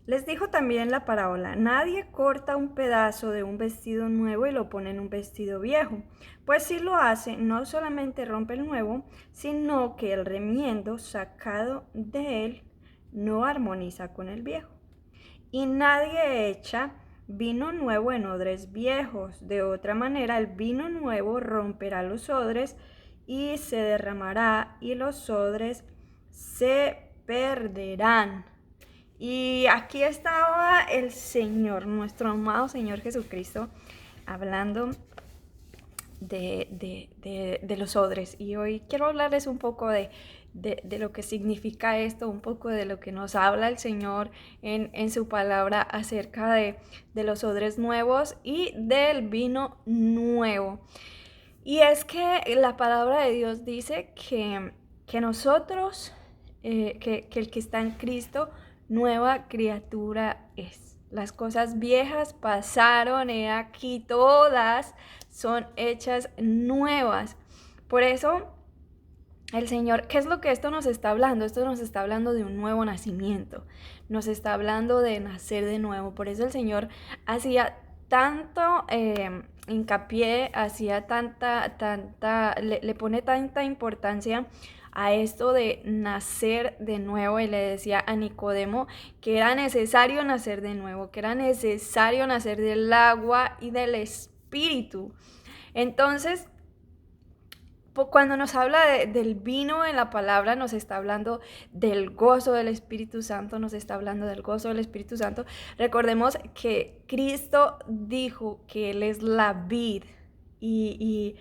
Les dijo también la parábola: nadie corta un pedazo de un vestido nuevo y lo pone en un vestido viejo, pues si lo hace, no solamente rompe el nuevo, sino que el remiendo sacado de él no armoniza con el viejo. Y nadie echa vino nuevo en odres viejos, de otra manera el vino nuevo romperá los odres y se derramará y los odres se perderán. Y aquí estaba el Señor, nuestro amado Señor Jesucristo, hablando de los odres. Y hoy quiero hablarles un poco de lo que significa esto, un poco de lo que nos habla el Señor en su palabra acerca de los odres nuevos y del vino nuevo. Y es que la palabra de Dios dice que nosotros, que el que está en Cristo, nueva criatura es. Las cosas viejas pasaron, he aquí todas son hechas nuevas. Por eso el Señor, ¿qué es lo que esto nos está hablando? Esto nos está hablando de un nuevo nacimiento, nos está hablando de nacer de nuevo. Por eso el Señor hacía tanto hincapié, hacía le pone tanta importancia a esto de nacer de nuevo, y le decía a Nicodemo que era necesario nacer de nuevo, que era necesario nacer del agua y del Espíritu. Entonces, cuando nos habla del vino en la palabra, nos está hablando del gozo del Espíritu Santo, nos está hablando del gozo del Espíritu Santo. Recordemos que Cristo dijo que Él es la vid y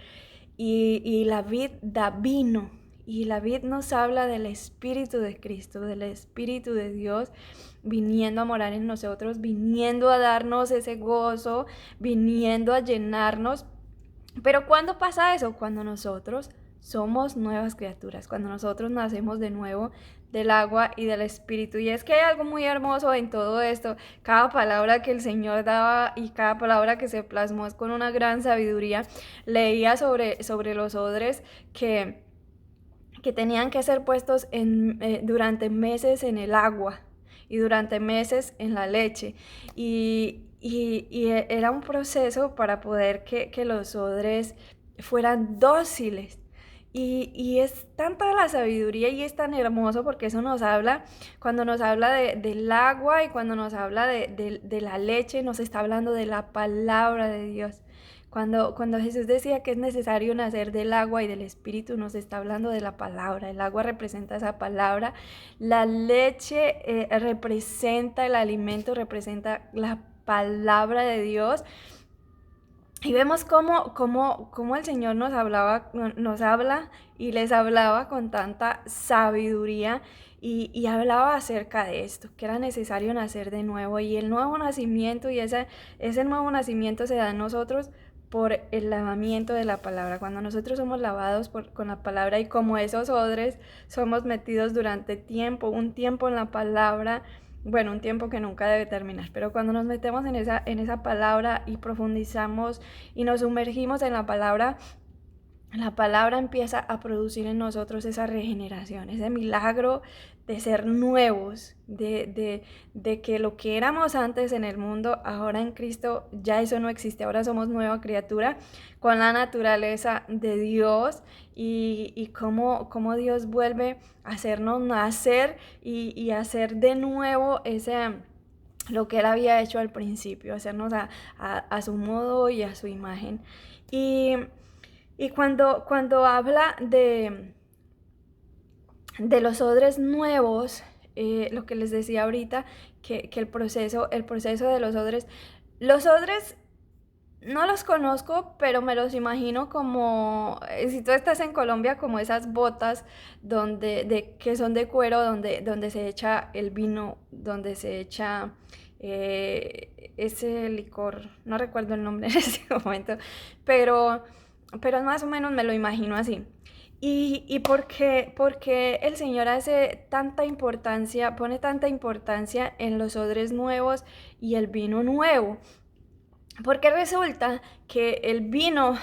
la vid da vino. Y la vid nos habla del Espíritu de Cristo, del Espíritu de Dios viniendo a morar en nosotros, viniendo a darnos ese gozo, viniendo a llenarnos. Pero ¿cuándo pasa eso? Cuando nosotros somos nuevas criaturas, cuando nosotros nacemos de nuevo del agua y del Espíritu. Y es que hay algo muy hermoso en todo esto. Cada palabra que el Señor daba y cada palabra que se plasmó es con una gran sabiduría. Leía sobre los odres que tenían que ser puestos durante meses en el agua y durante meses en la leche. Y era un proceso para poder que los odres fueran dóciles. Y es tanta la sabiduría y es tan hermoso porque eso nos habla, cuando nos habla del agua y cuando nos habla de la leche, nos está hablando de la palabra de Dios. Cuando Jesús decía que es necesario nacer del agua y del Espíritu, nos está hablando de la palabra. El agua representa esa palabra, la leche representa el alimento, representa la palabra de Dios. Y vemos cómo el Señor nos habla y les hablaba con tanta sabiduría y hablaba acerca de esto, que era necesario nacer de nuevo. Y el nuevo nacimiento y ese nuevo nacimiento se da en nosotros por el lavamiento de la palabra. Cuando nosotros somos lavados con la palabra y como esos odres somos metidos durante un tiempo en la palabra. Bueno, un tiempo que nunca debe terminar, pero cuando nos metemos en esa palabra y profundizamos y nos sumergimos en la palabra empieza a producir en nosotros esa regeneración, ese milagro de ser nuevos, de que lo que éramos antes en el mundo, ahora en Cristo ya eso no existe, ahora somos nueva criatura con la naturaleza de Dios y cómo Dios vuelve a hacernos nacer y hacer de nuevo lo que Él había hecho al principio, hacernos a su modo y a su imagen. Y cuando habla de los odres nuevos, lo que les decía ahorita, que el proceso de los odres no los conozco, pero me los imagino como, si tú estás en Colombia, como esas botas que son de cuero, donde se echa el vino, donde se echa ese licor, no recuerdo el nombre en este momento, pero más o menos me lo imagino así. ¿Y porque el Señor pone tanta importancia en los odres nuevos y el vino nuevo? Porque resulta que el vino,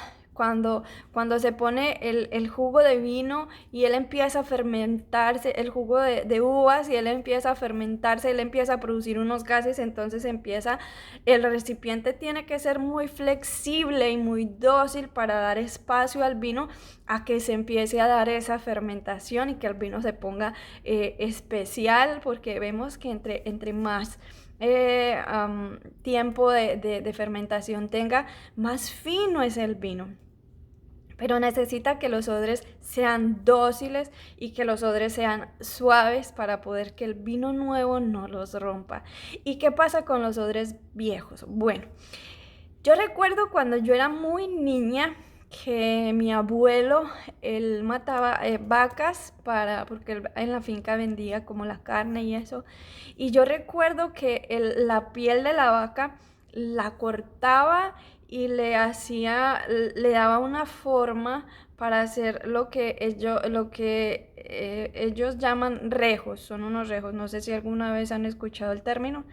cuando se pone el jugo de vino y él empieza a fermentarse, el jugo de uvas, y él empieza a fermentarse, él empieza a producir unos gases, entonces el recipiente tiene que ser muy flexible y muy dócil para dar espacio al vino a que se empiece a dar esa fermentación y que el vino se ponga especial, porque vemos que entre más tiempo de fermentación tenga, más fino es el vino. Pero necesita que los odres sean dóciles y que los odres sean suaves para poder que el vino nuevo no los rompa. ¿Y qué pasa con los odres viejos? Bueno, yo recuerdo cuando yo era muy niña que mi abuelo, él mataba vacas porque él en la finca vendía como la carne y eso. Y yo recuerdo que la piel de la vaca la cortaba y le daba una forma para hacer ellos llaman rejos, son unos rejos. No sé si alguna vez han escuchado el término,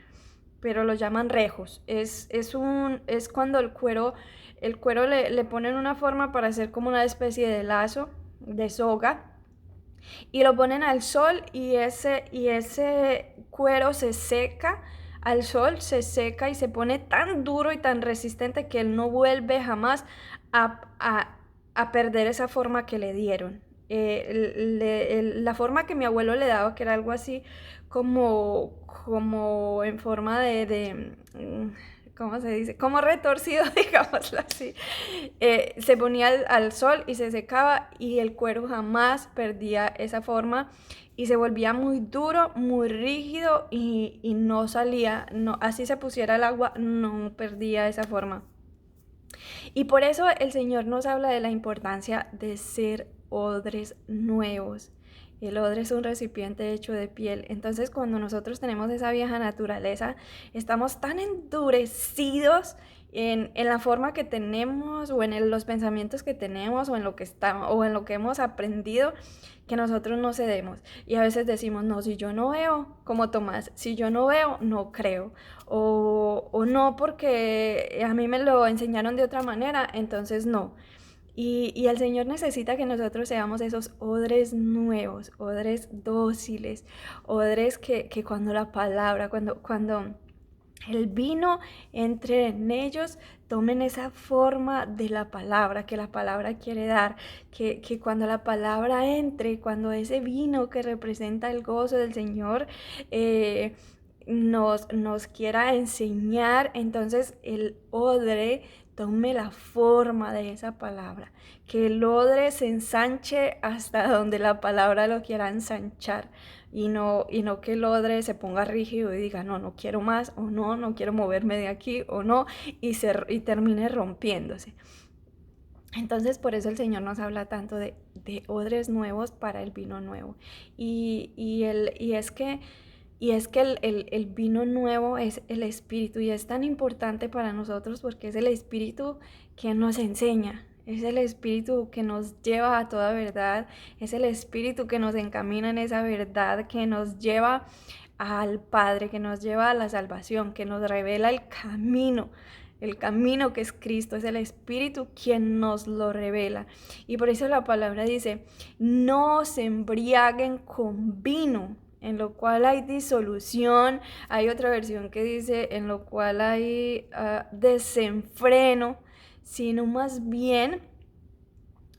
pero lo llaman rejos. Es cuando el cuero le ponen una forma para hacer como una especie de lazo, de soga, y lo ponen al sol, y ese cuero se seca al sol, se seca y se pone tan duro y tan resistente que él no vuelve jamás a, a- a perder esa forma que le dieron. La forma que mi abuelo le daba, que era algo así como en forma ¿cómo se dice? Como retorcido, digámoslo así. Se ponía al sol y se secaba, y el cuero jamás perdía esa forma y se volvía muy duro, muy rígido, y no salía, no, así se pusiera el agua, no perdía esa forma. Y por eso el Señor nos habla de la importancia de ser odres nuevos. El odre es un recipiente hecho de piel. Entonces, cuando nosotros tenemos esa vieja naturaleza, estamos tan endurecidos en la forma que tenemos, o en los pensamientos que tenemos, o en lo que estamos, o en lo que hemos aprendido, que nosotros no cedemos. Y a veces decimos, no, si yo no veo, como Tomás, si yo no veo, no creo. O no, porque a mí me lo enseñaron de otra manera, entonces no. Y el Señor necesita que nosotros seamos esos odres nuevos, odres dóciles, odres que cuando la palabra, cuando el vino entre en ellos, tomen esa forma de la palabra que la palabra quiere dar, que cuando la palabra entre, cuando ese vino que representa el gozo del Señor nos quiera enseñar, entonces el odre tome la forma de esa palabra, que el odre se ensanche hasta donde la palabra lo quiera ensanchar, y no que el odre se ponga rígido y diga, no, no quiero más, o no, no quiero moverme de aquí, o no, y termine rompiéndose. Entonces, por eso el Señor nos habla tanto de odres nuevos para el vino nuevo. Y es que el vino nuevo es el Espíritu, y es tan importante para nosotros porque es el Espíritu que nos enseña, es el Espíritu que nos lleva a toda verdad, es el Espíritu que nos encamina en esa verdad, que nos lleva al Padre, que nos lleva a la salvación, que nos revela el camino que es Cristo. Es el Espíritu quien nos lo revela. Y por eso la palabra dice, no se embriaguen con vino, en lo cual hay disolución. Hay otra versión que dice, en lo cual hay desenfreno, sino más bien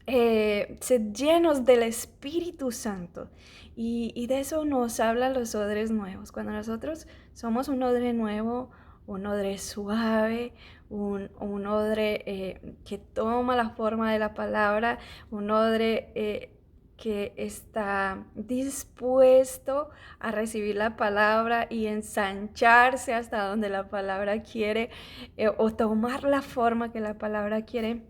sed llenos del Espíritu Santo. Y de eso nos hablan los odres nuevos. Cuando nosotros somos un odre nuevo, un odre suave, un odre que toma la forma de la palabra, un odre que está dispuesto a recibir la palabra y ensancharse hasta donde la palabra quiere, o tomar la forma que la palabra quiere.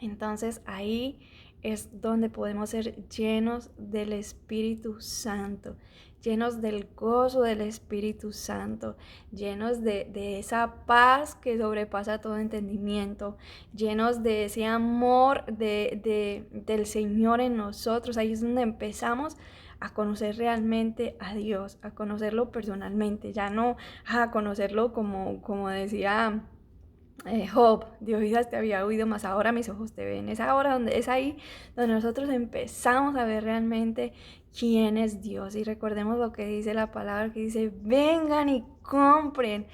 Entonces ahí es donde podemos ser llenos del Espíritu Santo, llenos del gozo del Espíritu Santo, llenos de esa paz que sobrepasa todo entendimiento, llenos de ese amor del Señor en nosotros. Ahí es donde empezamos a conocer realmente a Dios, a conocerlo personalmente, ya no a conocerlo como decía Job, de oídas te había oído, mas ahora mis ojos te ven. Es ahí donde nosotros empezamos a ver realmente quién es Dios. Y recordemos lo que dice la palabra, que dice, vengan y compren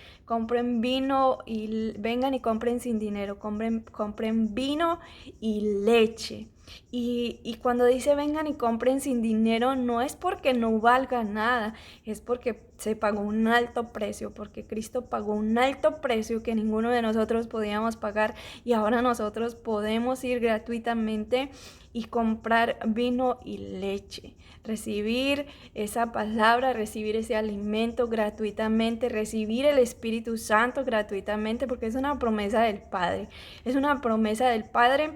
vino y vengan y compren sin dinero, compren vino y leche. Y cuando dice vengan y compren sin dinero, no es porque no valga nada, es porque se pagó un alto precio, porque Cristo pagó un alto precio que ninguno de nosotros podíamos pagar, y ahora nosotros podemos ir gratuitamente y comprar vino y leche, recibir esa palabra, recibir ese alimento gratuitamente, recibir el Espíritu Santo gratuitamente, porque es una promesa del Padre, es una promesa del Padre.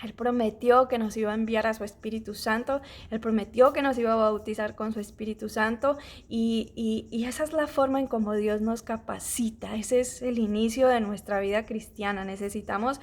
Él prometió que nos iba a enviar a su Espíritu Santo, Él prometió que nos iba a bautizar con su Espíritu Santo, y esa es la forma en cómo Dios nos capacita. Ese es el inicio de nuestra vida cristiana. Necesitamos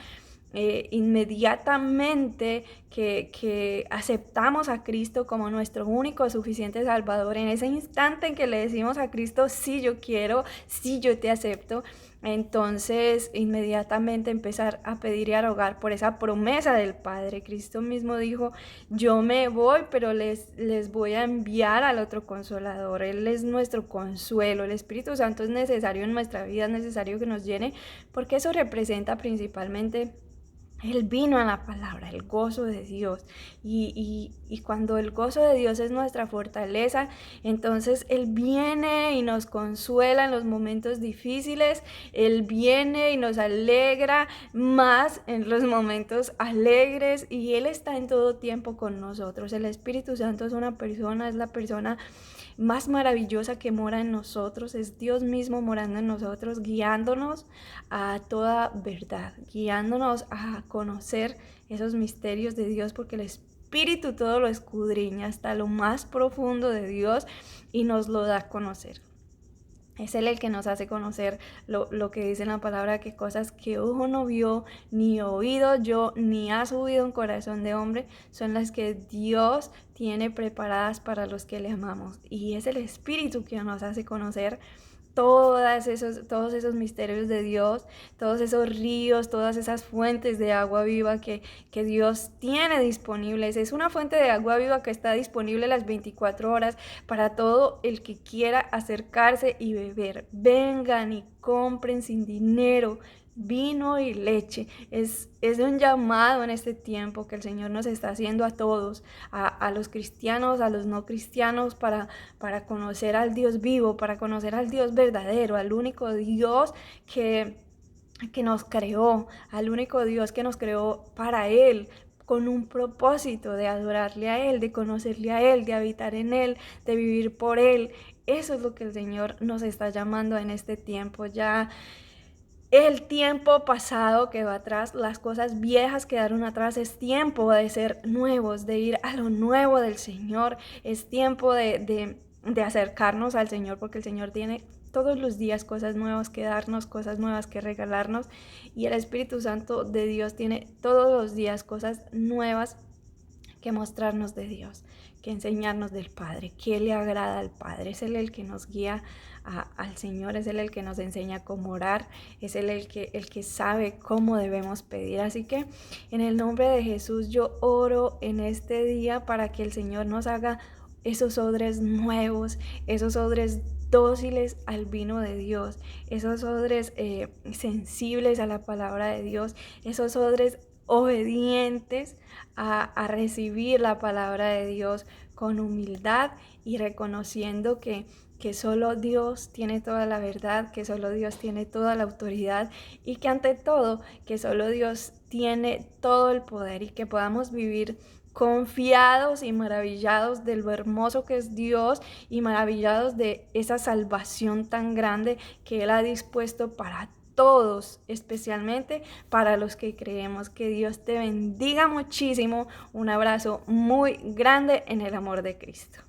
inmediatamente que aceptamos a Cristo como nuestro único suficiente Salvador. En ese instante en que le decimos a Cristo, sí, yo quiero, sí, yo te acepto, entonces inmediatamente empezar a pedir y a rogar por esa promesa del Padre. Cristo mismo dijo, yo me voy, pero les voy a enviar al otro Consolador. Él es nuestro consuelo. El Espíritu Santo es necesario en nuestra vida, es necesario que nos llene, porque eso representa principalmente el vino en la palabra, el gozo de Dios. Y cuando el gozo de Dios es nuestra fortaleza, entonces Él viene y nos consuela en los momentos difíciles. Él viene y nos alegra más en los momentos alegres. Y Él está en todo tiempo con nosotros. El Espíritu Santo es la persona más maravillosa que mora en nosotros. Es Dios mismo morando en nosotros, guiándonos a toda verdad, guiándonos a conocer esos misterios de Dios, porque el Espíritu todo lo escudriña hasta lo más profundo de Dios y nos lo da a conocer. Es Él el que nos hace conocer lo que dice en la palabra, que cosas que ojo no vio, ni oído yo, ni ha subido en corazón de hombre, son las que Dios tiene preparadas para los que le amamos. Y es el Espíritu que nos hace conocer todos esos misterios de Dios, todos esos ríos, todas esas fuentes de agua viva que Dios tiene disponibles. Es una fuente de agua viva que está disponible las 24 horas para todo el que quiera acercarse y beber. Vengan y compren sin dinero vino y leche. Es un llamado en este tiempo que el Señor nos está haciendo a todos, a los cristianos, a los no cristianos, para conocer al Dios vivo, para conocer al Dios verdadero, al único Dios que nos creó, al único Dios que nos creó para Él, con un propósito de adorarle a Él, de conocerle a Él, de habitar en Él, de vivir por Él. Eso es lo que el Señor nos está llamando en este tiempo. Ya el tiempo pasado quedó atrás, las cosas viejas quedaron atrás. Es tiempo de ser nuevos, de ir a lo nuevo del Señor. Es tiempo de acercarnos al Señor, porque el Señor tiene todos los días cosas nuevas que darnos, cosas nuevas que regalarnos, y el Espíritu Santo de Dios tiene todos los días cosas nuevas que mostrarnos de Dios, que enseñarnos del Padre, que le agrada al Padre. Es Él el que nos guía al Señor, es Él el que nos enseña cómo orar, es Él el que sabe cómo debemos pedir. Así que en el nombre de Jesús yo oro en este día para que el Señor nos haga esos odres nuevos, esos odres dóciles al vino de Dios, esos odres sensibles a la palabra de Dios, esos odres obedientes a recibir la palabra de Dios con humildad y reconociendo que solo Dios tiene toda la verdad, que solo Dios tiene toda la autoridad, y que ante todo, que solo Dios tiene todo el poder, y que podamos vivir confiados y maravillados de lo hermoso que es Dios, y maravillados de esa salvación tan grande que Él ha dispuesto para todos, especialmente para los que creemos. Que Dios te bendiga muchísimo. Un abrazo muy grande en el amor de Cristo.